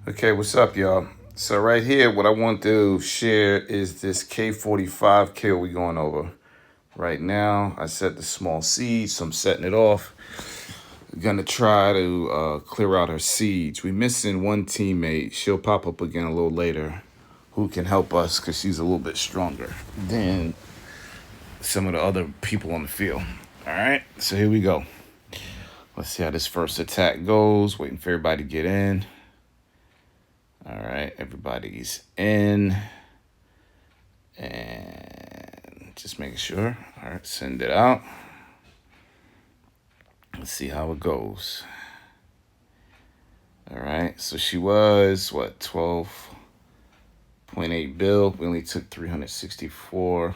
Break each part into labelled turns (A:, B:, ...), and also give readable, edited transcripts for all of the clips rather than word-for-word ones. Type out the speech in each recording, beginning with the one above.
A: Okay, what's up, y'all? So right here, what I want to share is this K45 Kill we going over. Right now, I set the small siege, so I'm setting it off. We're gonna try to clear out her siege. We're missing one teammate. She'll pop up again a little later, who can help us because she's a little bit stronger than some of the other people on the field. All right, so here we go. Let's see how this first attack goes. Waiting for everybody to get in. All right, everybody's in. And just making sure. All right, send it out. Let's see how it goes. All right, so she was, what, 12.8 bill. We only took 364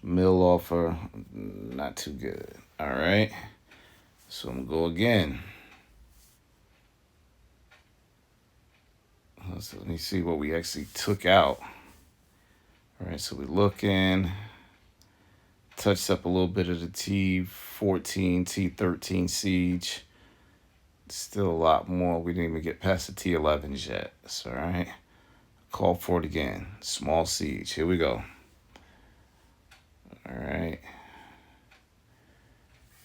A: mil off her. Not too good. All right, so I'm gonna go again. So let me see what we actually took out. All right, so we're looking. Touched up a little bit of the T14, T13 siege. Still a lot more. We didn't even get past the T11s yet. That's all right. Call for it again. Small siege. Here we go. All right.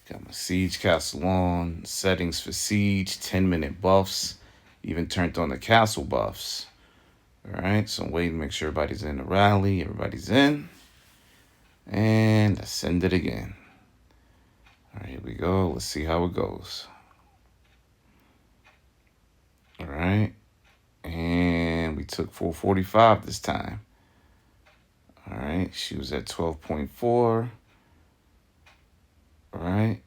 A: Got my siege castle on. Settings for siege. 10-minute buffs. Even turned on the castle buffs. All right. So I'm waiting to make sure everybody's in the rally. Everybody's in. And I send it again. All right. Here we go. Let's see how it goes. All right. And we took 445 this time. All right. She was at 12.4. All right.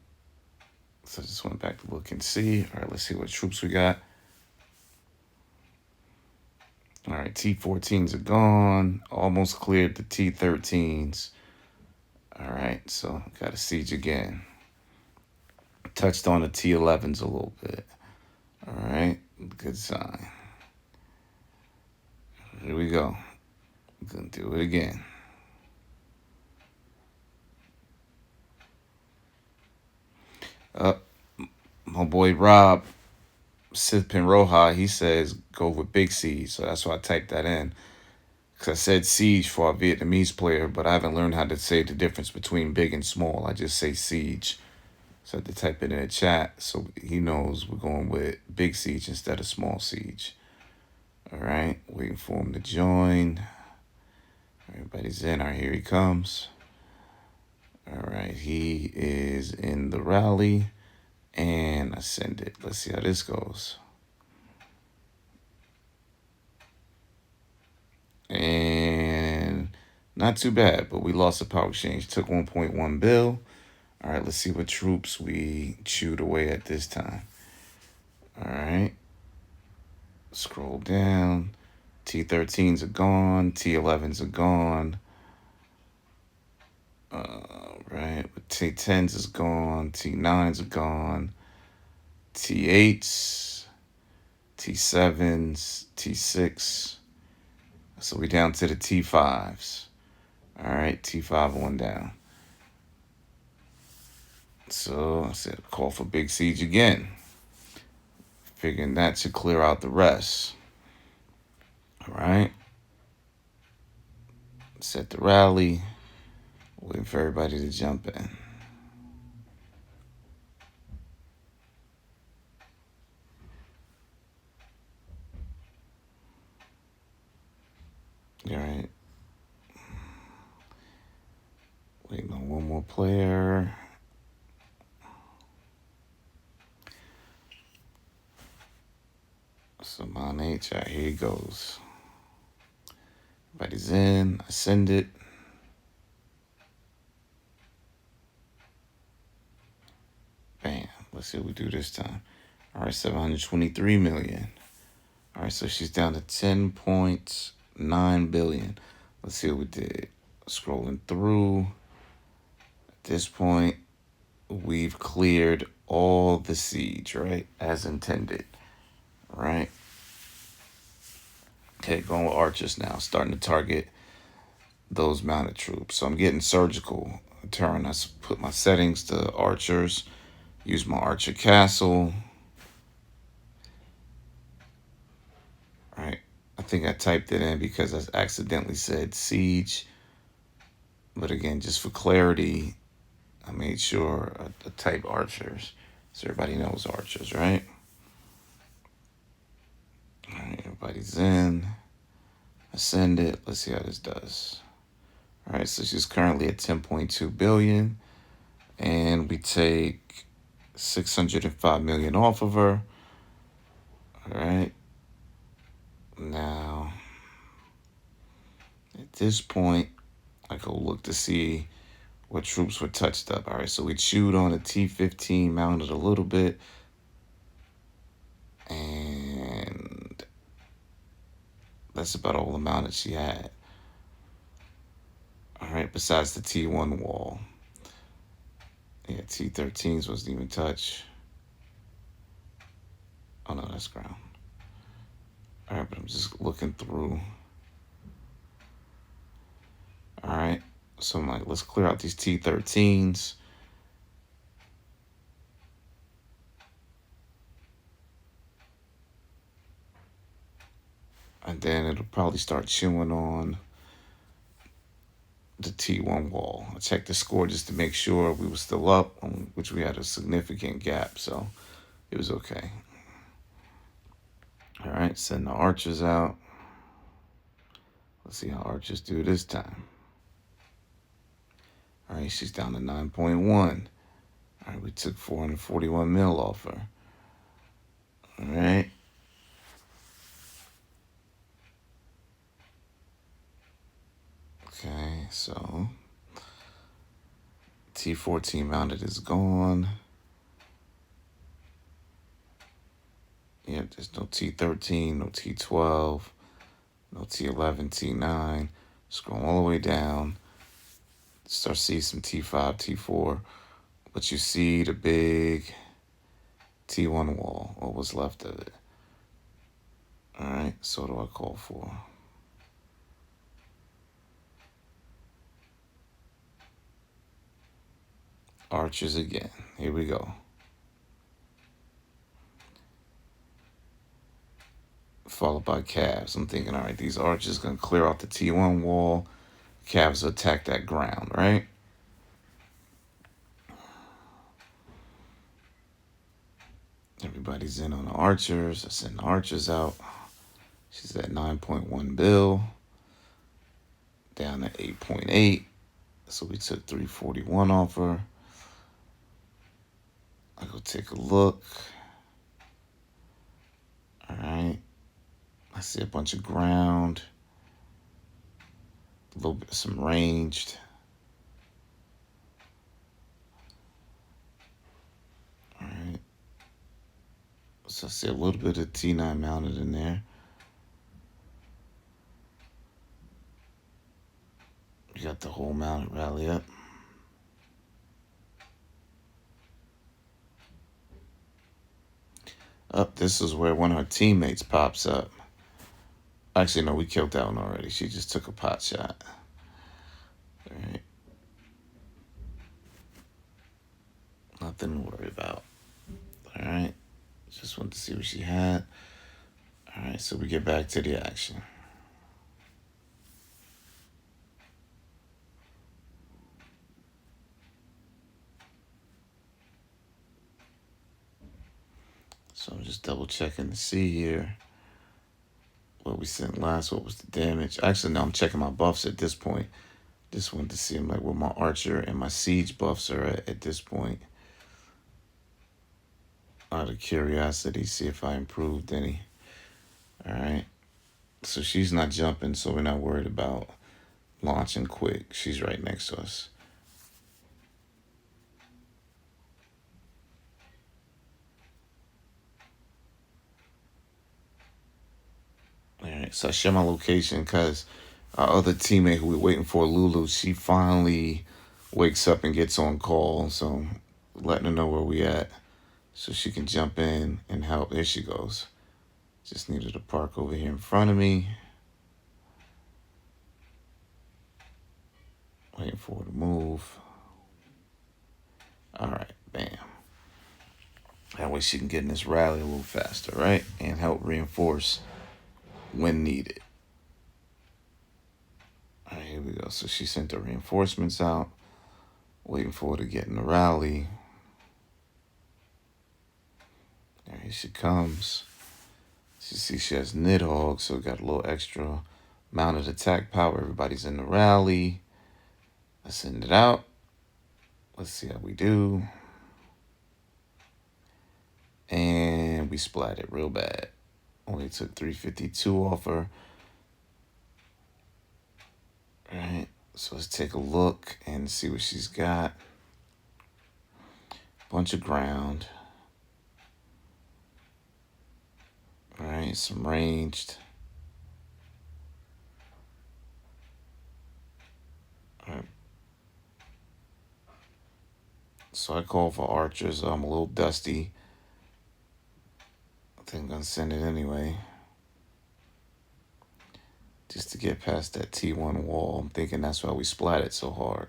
A: So I just went back to look and see. All right. Let's see what troops we got. All right. T14s are gone. Almost cleared the T13s. All right. So got a siege again. Touched on the T11s a little bit. All right. Good sign. Here we go. I'm going to do it again. My boy Rob Sithpin Roja, he says go with big siege. So that's why I typed that in. Because I said siege for our Vietnamese player, but I haven't learned how to say the difference between big and small. I just say siege. So I had to type it in the chat so he knows we're going with big siege instead of small siege. All right, waiting for him to join. Everybody's in. All right, here he comes. All right, he is in the rally. And I send it. Let's see how this goes. And not too bad, but we lost the power exchange. Took 1.1 bill. All right, let's see what troops we chewed away at this time. All right. Scroll down. T13s are gone. T11s are gone. Right. T10s is gone. T9s are gone. T8s. T7s. T6. So we down to the T5s. All right, T5 one down. So I said call for big siege again. Figuring that should clear out the rest. All right. Set the rally. Waiting for everybody to jump in. All right. Waiting on one more player. Saman H. All right, here he goes. Everybody's in. I send it. Bam. Let's see what we do this time. All right, 723 million. All right, so she's down to 10.9 billion. Let's see what we did. Scrolling through. At this point, we've cleared all the siege, right? As intended, right? Okay, going with archers now. Starting to target those mounted troops. So I'm getting surgical turn. I put my settings to archers. Use my archer castle. think I typed it in because I accidentally said siege. But again, just for clarity, I made sure I type archers. So everybody knows archers, right? All right, everybody's in. Ascend it. Let's see how this does. All right, so she's currently at 10.2 billion. And we take 605 million off of her. All right. Now, at this point, I go look to see what troops were touched up. All right, so we chewed on a T-15, mounted a little bit. And that's about all the mounted she had. All right, besides the T1 wall. Yeah, T-13s wasn't even touched. Oh, no, that's ground. All right, but I'm just looking through. All right, so I'm like, let's clear out these T-13s. And then it'll probably start chewing on the T1 wall. I checked the score just to make sure we were still up, which we had a significant gap, so it was okay. All right, send the archers out. Let's see how archers do this time. All right, she's down to 9.1. All right, we took 441 mil off her. All right. Okay, so T14 mounted is gone. Yep, there's no T13, no T12, no T11, T9. Scroll all the way down. Start seeing some T5, T4. But you see the big T1 wall, or what's left of it. All right, so what do I call for? Archers again. Here we go. Followed by calves. I'm thinking, all right, these archers going to clear out the T1 wall. Calves will attack that ground, right? Everybody's in on the archers. I send the archers out. She's at 9.1 bill. Down to 8.8. So we took 341 off her. I go take a look. All right. I see a bunch of ground. A little bit, some ranged. All right. So I see a little bit of T9 mounted in there. You got the whole mounted rally up. Up, this is where one of her teammates pops up. Actually, no, we killed that one already. She just took a pot shot. All right. Nothing to worry about. All right. Just wanted to see what she had. All right, so we get back to the action. So I'm just double checking to see here what we sent last, what was the damage. Actually, no, I'm checking my buffs at this point. Just wanted to see like where my archer and my siege buffs are at this point. Out of curiosity, see if I improved any. All right. So she's not jumping, so we're not worried about launching quick. She's right next to us. All right, so I share my location because our other teammate who we're waiting for, Lulu, she finally wakes up and gets on call. So letting her know where we at so she can jump in and help. There she goes. Just needed to park over here in front of me. Waiting for her to move. All right, bam. That way she can get in this rally a little faster, right? And help reinforce when needed. All right, here we go. So she sent the reinforcements out, waiting for her to get in the rally. There, here she comes. You see she has Nidhogg, so we got a little extra mounted attack power. Everybody's in the rally. Let's send it out. Let's see how we do. And we splat it real bad. Only took 352 off her. All right, so let's take a look and see what she's got. Bunch of ground. All right, some ranged. All right. So I call for archers. I'm a little dusty. I think I'm going to send it anyway. Just to get past that T1 wall. I'm thinking that's why we splat it so hard.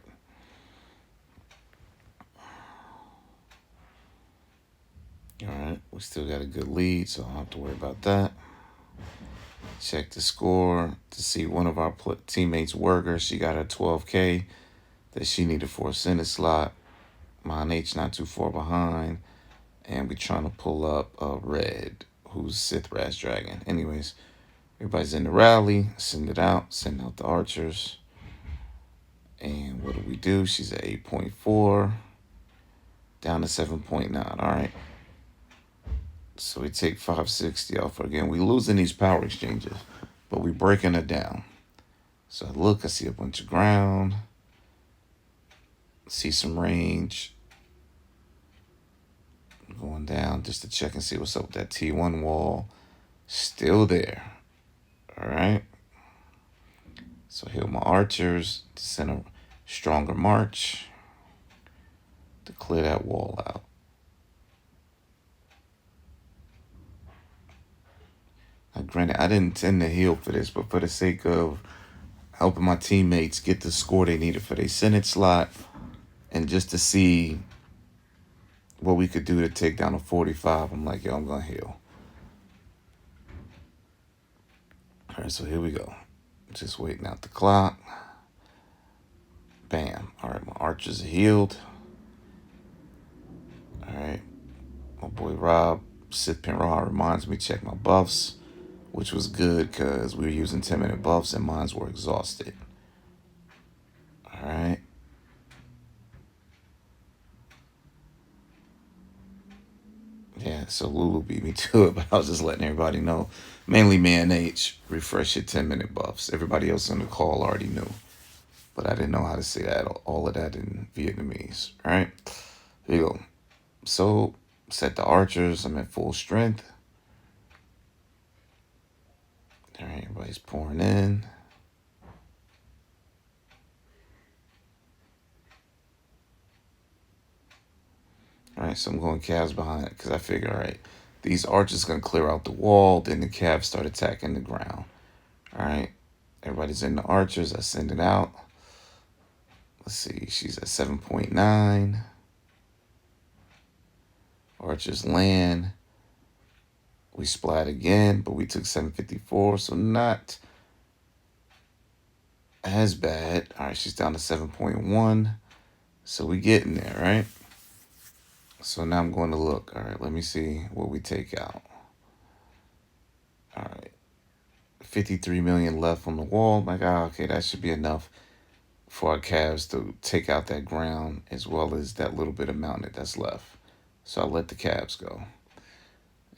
A: All right, we still got a good lead, so I don't have to worry about that. Check the score to see one of our teammates, Worker. She got a 12K that she needed for a Senate slot. Mine H not too far behind. And we trying to pull up Red, who's Sith Ras Dragon. Anyways, everybody's in the rally. Send it out. Send out the archers. And what do? She's at 8.4. Down to 7.9. All right. So we take 560 off her again. We losing these power exchanges, but we breaking it down. So I look, I see a bunch of ground. See some range. Going down just to check and see what's up with that T1 wall. Still there. All right. So heal my archers to send a stronger march to clear that wall out. Now, granted, I didn't intend to heal for this, but for the sake of helping my teammates get the score they needed for their Senate slot, and just to see what we could do to take down a 45, I'm like, yo, I'm going to heal. All right, so here we go. Just waiting out the clock. Bam. All right, my archers are healed. All right. My boy Rob, Sith Pinraw reminds me to check my buffs, which was good because we were using 10-minute buffs and mines were exhausted. All right. Yeah, so Lulu beat me to it, but I was just letting everybody know. Mainly Man H, refresh your 10-minute buffs. Everybody else on the call already knew, but I didn't know how to say that, all of that in Vietnamese. All right, here you go. So set the archers. I'm at full strength. All right, everybody's pouring in. All right, so I'm going calves behind it because I figure, all right, these archers going to clear out the wall. Then the calves start attacking the ground. All right, everybody's in the archers. I send it out. Let's see, she's at 7.9. Archers land. We splat again, but we took 754, so not as bad. All right, she's down to 7.1. So we getting there, right? So now I'm going to look. All right, let me see what we take out. All right, 53 million left on the wall. My God, okay, that should be enough for our calves to take out that ground as well as that little bit of mountain that's left. So I'll let the calves go.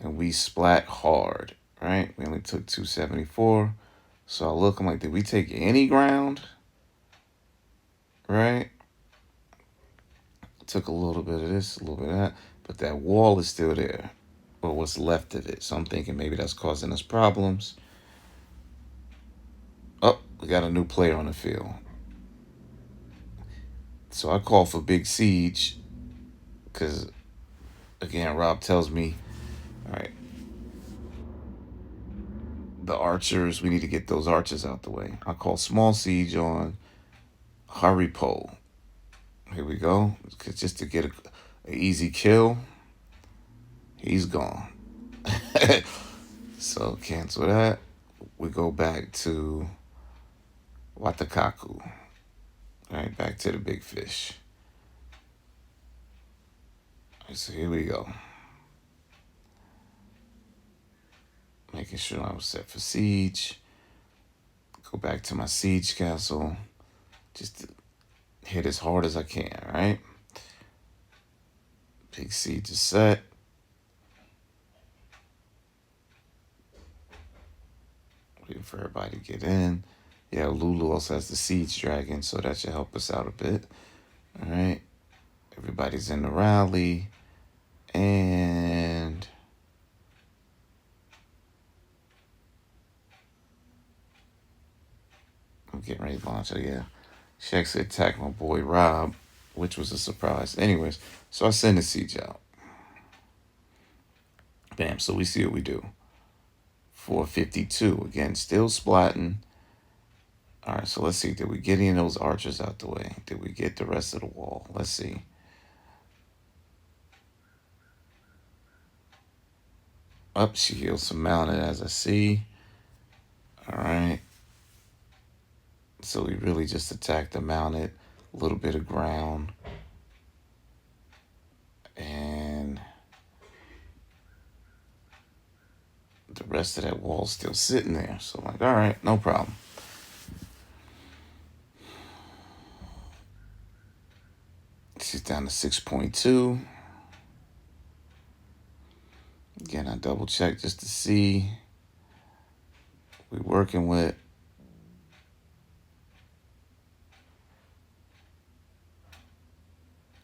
A: And we splat hard, right? We only took 274. So I look, I'm like, did we take any ground? Right? Took a little bit of this, a little bit of that, but that wall is still there, or what's left of it. So I'm thinking maybe that's causing us problems. Oh, we got a new player on the field. So I call for big siege because, again, Rob tells me, all right, the archers, we need to get those archers out the way. I call small siege on Hurry Pole. Here we go. Just to get an easy kill. He's gone. So cancel that. we go back to Watakaku. All right, back to the big fish. All right, so here we go. Making sure I was set for siege. Go back to my siege castle. Just to hit as hard as I can, right? Big siege is set. Waiting for everybody to get in. Yeah, Lulu also has the siege dragon, so that should help us out a bit. All right. Everybody's in the rally. And I'm getting ready to launch it, yeah. She actually attacked my boy Rob, which was a surprise. Anyways, so I send the siege out. Bam, so we see what we do. 452. Again, still splatting. All right, so let's see. Did we get any of those archers out the way? Did we get the rest of the wall? Let's see. Up, she heals some mounted as I see. All right. So we really just attacked the mounted, a little bit of ground. And the rest of that wall's still sitting there. So I'm like, all right, no problem. She's down to 6.2. Again, I double check just to see we're working with.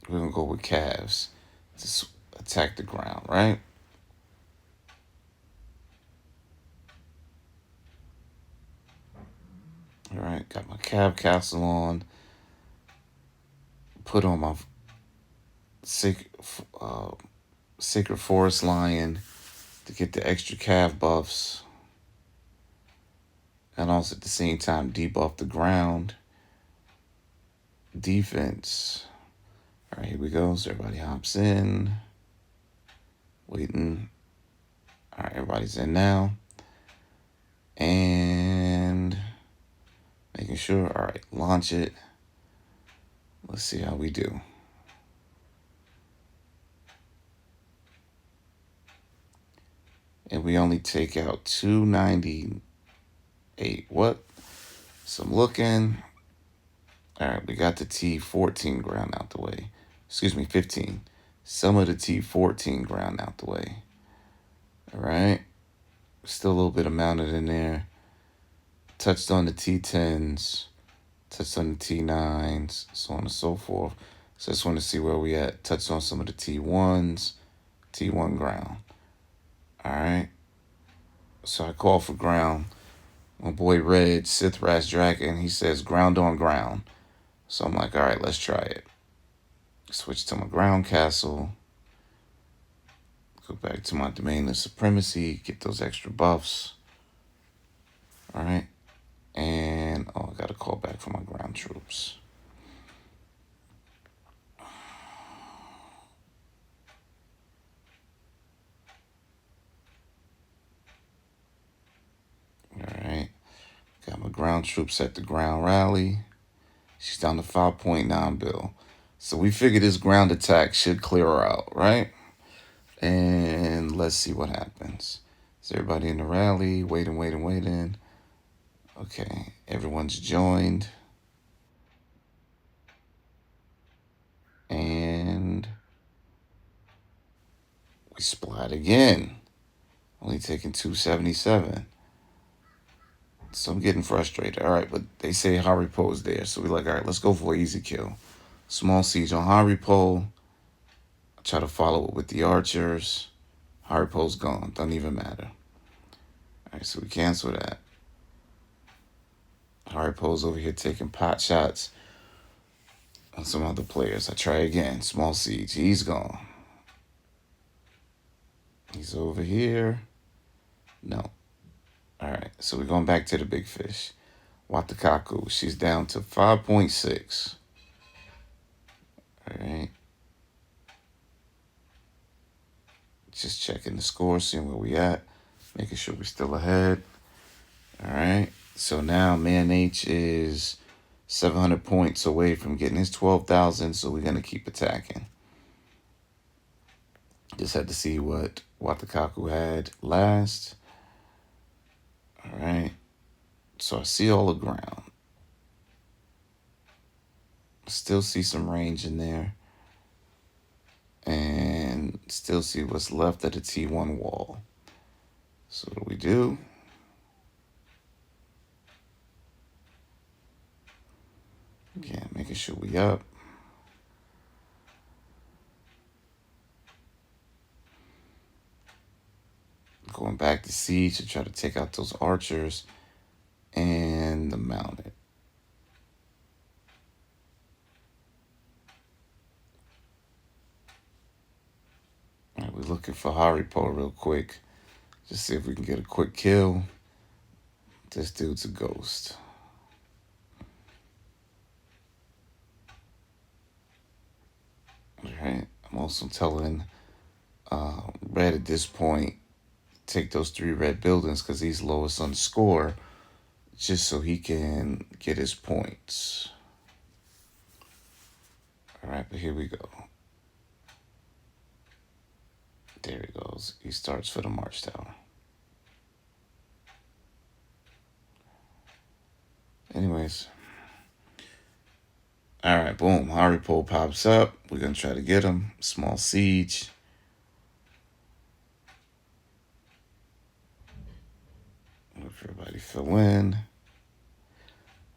A: We're going to go with calves to attack the ground, right? All right, got my cab castle on. Put on my sacred forest lion to get the extra calf buffs. And also at the same time debuff the ground. Defense. All right, here we go. So everybody hops in. Waiting. All right, everybody's in now. And making sure. All right, launch it. Let's see how we do. And we only take out 298. What? So I'm looking. All right, we got the T14 ground out the way. Excuse me, 15. Some of the T14 ground out the way. All right. Still a little bit of mounted in there. Touched on the T10s. Touched on the T9s. So on and so forth. So I just want to see where we at. Touched on some of the T1s. T1 ground. All right. So I call for ground. My boy Red, Sith Ras Dragon, he says ground on ground. So I'm like, all right, let's try it. Switch to my ground castle. Go back to my domain of supremacy. Get those extra buffs. All right. And, I got to call back for my ground troops. All right. Got my ground troops at the ground rally. She's down to 5.9 bill. So we figure this ground attack should clear her out, right? And let's see what happens. Is everybody in the rally? Waiting. Okay, everyone's joined. And we splat again. Only taking 277. So I'm getting frustrated. All right, but they say Haripo's there. So we're like, all right, let's go for an easy kill. Small siege on Haripo. I try to follow it with the archers. Haripo's gone. Doesn't even matter. All right, so we cancel that. Haripo's over here taking pot shots on some other players. I try again. Small siege. He's gone. He's over here. No. All right, so we're going back to the big fish. Watakaku, she's down to 5.6. All right. Just checking the score, seeing where we at, making sure we're still ahead. All right. So now Man H is 700 points away from getting his 12,000. So we're going to keep attacking. Just had to see what Watakaku had last. All right. So I see all the ground. Still see some range in there. And still see what's left of the T1 wall. So what do we do? Again, making sure we up. Going back to siege to try to take out those archers and the mounted. All right, we're looking for Haripo real quick. Just see if we can get a quick kill. This dude's a ghost. All right, I'm also telling Red at this point, take those 3 red buildings because he's lowest on the score, just so he can get his points. All right, but here we go. There he goes. He starts for the March Tower. Anyways. All right, boom. Haripo pops up. We're going to try to get him. Small siege. Wait for everybody to fill in.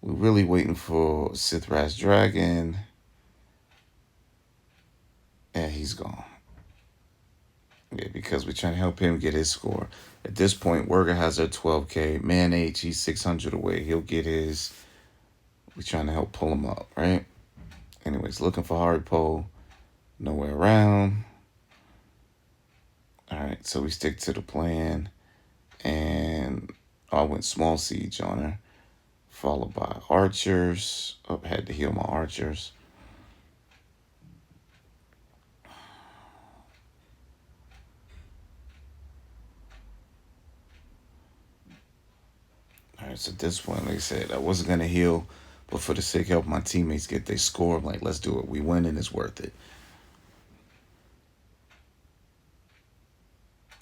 A: We're really waiting for Sithras Dragon. And he's gone. Yeah, because we're trying to help him get his score. At this point, Werger has our 12K. Man H, he's 600 away. He'll get his. We're trying to help pull him up, right? Anyways, looking for Haripo. Nowhere around. All right, so we stick to the plan. And I went small siege on her. Followed by archers. Oh, had to heal my archers. All right, so at this point, like I said, I wasn't going to heal, but for the sake of helping my teammates get their score, I'm like, let's do it. We win and it's worth it.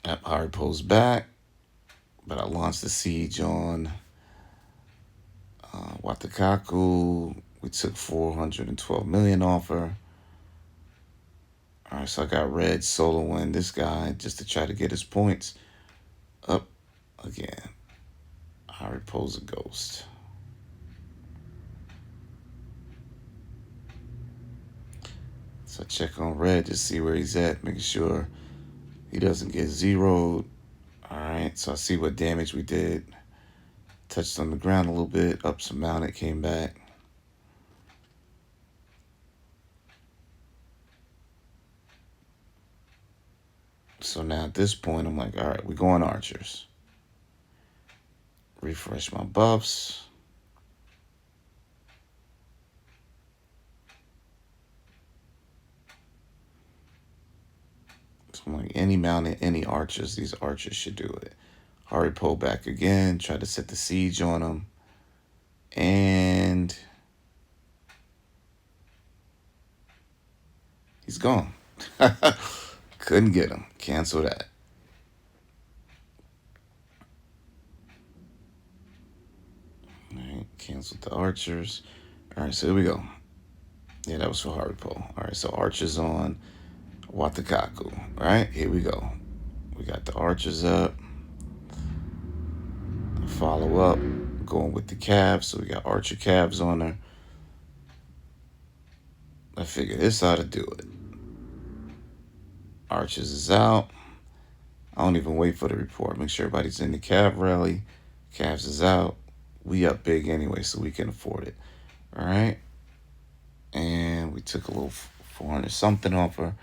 A: Haripo's back, but I launched the siege on Watakaku. We took 412 million off her. All right, so I got red soloing this guy just to try to get his points up again. Haripo's a ghost. So I check on red to see where he's at, making sure he doesn't get zeroed. All right, so I see what damage we did. Touched on the ground a little bit, up some mounted, came back. So now at this point, I'm like, all right, we're going archers. Refresh my buffs. So I'm like, any mounted, any archers, these archers should do it. Haripo back again, try to set the siege on them. And he's gone. Couldn't get him. Cancel that. All right, canceled the archers. All right, so here we go. Yeah, that was for Haripo. All right, so archers on Watakaku. All right, here we go. We got the archers up. Follow up. Going with the calves. So we got archer calves on her. I figured this ought to do it. Archers is out. I don't even wait for the report. Make sure everybody's in the calf rally. Calves is out. We up big anyway, so we can afford it. All right. And we took a little 400 something off her.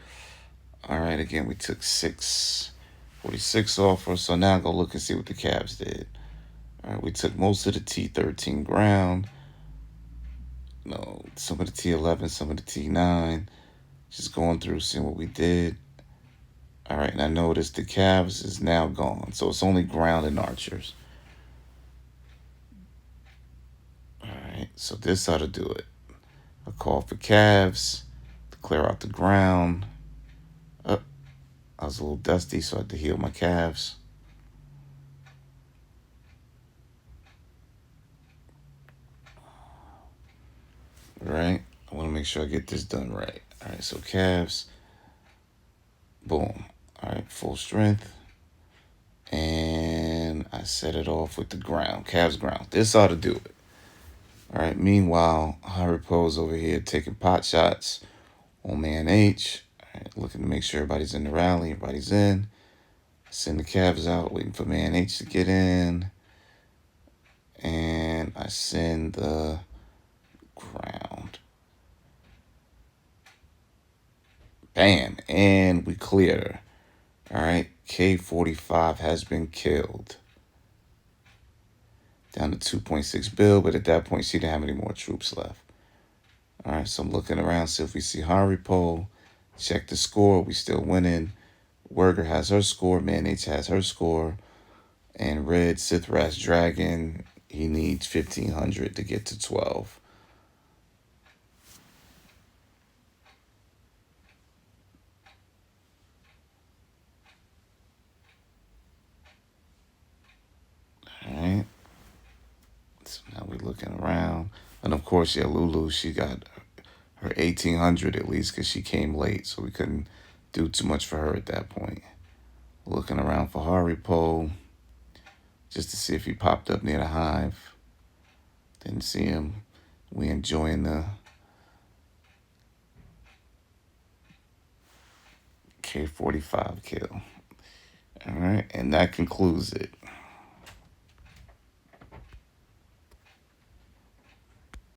A: All right, again, we took 646 off her. So now go look and see what the calves did. All right, we took most of the T13 ground. No, some of the T11, some of the T9. Just going through, seeing what we did. All right, and I noticed the calves is now gone. So it's only ground and archers. so this ought to do it. A call for calves to clear out the ground. Oh, I was a little dusty, so I had to heal my calves. Right? I want to make sure I get this done right. All right, so calves. Boom. All right, full strength. And I set it off with the ground, calves ground. This ought to do it. All right, meanwhile, Haripo's over here taking pot shots on man H. All right, looking to make sure everybody's in the rally, everybody's in. Send the calves out, waiting for man H to get in. And I send the ground. Bam, and we cleared her. All right, K45 has been killed. Down to 2.6 bill, but at that point, she didn't have any more troops left. All right, so I'm looking around, see if we see Haripo. Check the score, we still winning. Werger has her score, Man H has her score. And Red Sithras Dragon, he needs 1,500 to get to 12. All right. So now we're looking around. And of course, yeah, Lulu, she got her 1,800 at least because she came late. So we couldn't do too much for her at that point. Looking around for Haripo just to see if he popped up near the hive. Didn't see him. We enjoying the K45 kill. All right, and that concludes it.